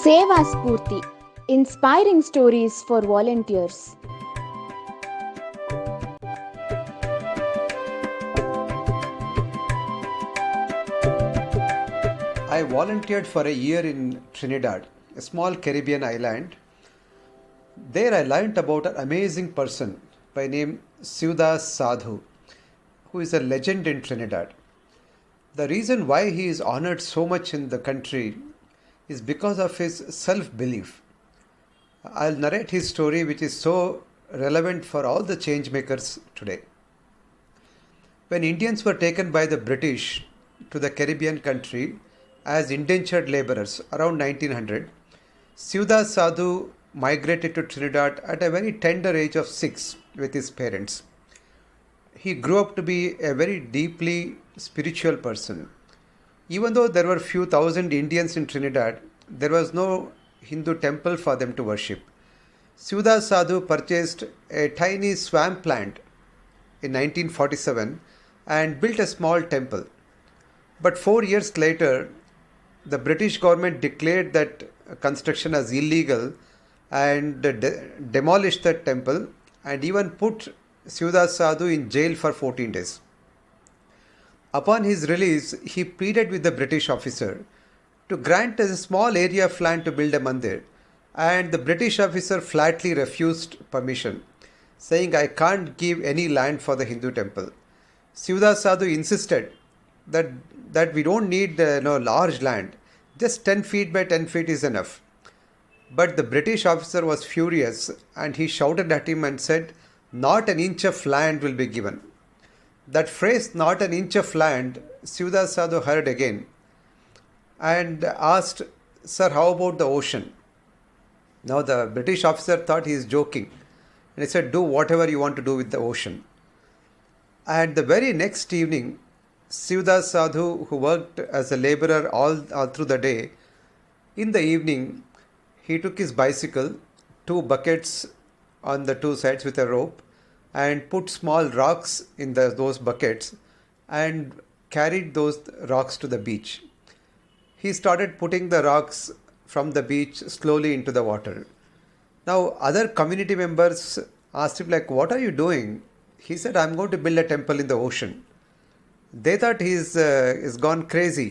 Seva Sphoorthi, inspiring stories for volunteers. I volunteered for a year in Trinidad, a small Caribbean island. There I learnt about an amazing person by name Seva Sadhu, who is a legend in Trinidad. The reason why he is honored so much in the country is because of his self-belief. I'll narrate his story, which is so relevant for all the change makers today. When Indians were taken by the British to the Caribbean country as indentured laborers around 1900, Seva Sadhu migrated to Trinidad at a very tender age of 6 with his parents. He grew up to be a very deeply spiritual person. Even though there were few thousand Indians in Trinidad, there was no Hindu temple for them to worship. Seva Sadhu purchased a tiny swamp land in 1947 and built a small temple. But 4 years later, the British government declared that construction as illegal and demolished the temple and even put Seva Sadhu in jail for 14 days. Upon his release, he pleaded with the British officer to grant a small area of land to build a mandir, and the British officer flatly refused permission, saying, "I can't give any land for the Hindu temple." Seva Sadhu insisted that we don't need large land, just 10 feet by 10 feet is enough. But the British officer was furious and he shouted at him and said, "Not an inch of land will be given." That phrase, "not an inch of land," Seva Sadhu heard again and asked, "Sir, how about the ocean?" Now the British officer thought he is joking and he said, "Do whatever you want to do with the ocean." And the very next evening, Seva Sadhu, who worked as a laborer all through the day, in the evening, he took his bicycle, 2 buckets on the 2 sides with a rope, and put small rocks in those buckets and carried those rocks to the beach. He started putting the rocks from the beach slowly into the water. Now other community members asked him, like, "What are you doing?" He said, "I'm going to build a temple in the ocean." They thought he's gone crazy.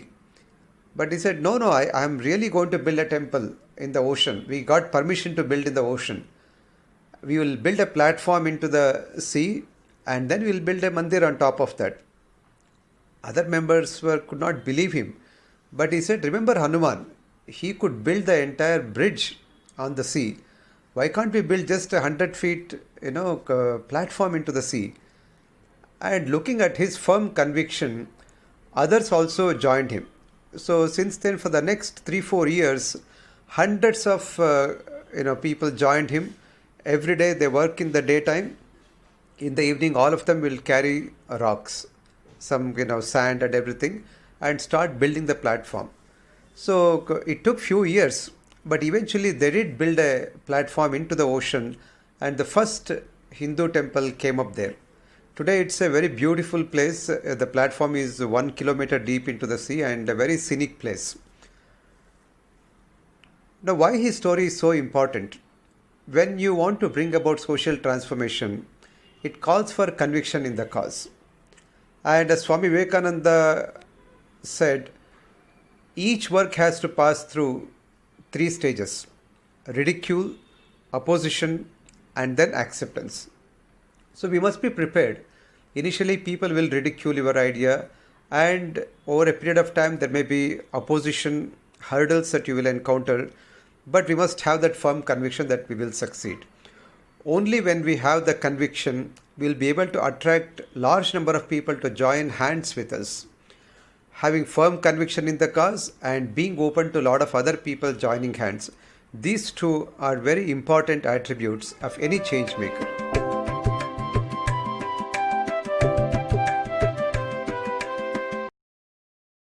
But he said, no, I'm really going to build a temple in the ocean. We got permission to build in the ocean. We will build a platform into the sea and then we'll build a mandir on top of that. Other members could not believe him. But he said, "Remember Hanuman? He could build the entire bridge on the sea. Why can't we build just 100 feet platform into the sea?" And looking at his firm conviction, others also joined him. So since then, for the next 3-4 years, hundreds of people joined him. Every day they work in the daytime. In the evening, all of them will carry rocks, some sand and everything, and start building the platform. So it took few years, but eventually they did build a platform into the ocean, and the first Hindu temple came up there. Today it's a very beautiful place. The platform is 1 kilometer deep into the sea and a very scenic place. Now, why his story is so important? When you want to bring about social transformation, it calls for conviction in the cause. And as Swami Vivekananda said, each work has to pass through 3 stages: ridicule, opposition, and then acceptance. So we must be prepared. Initially, people will ridicule your idea, and over a period of time, there may be opposition, hurdles that you will encounter, but we must have that firm conviction that we will succeed. Only when we have the conviction, we will be able to attract large number of people to join hands with us. Having firm conviction in the cause and being open to a lot of other people joining hands, these two are very important attributes of any change maker.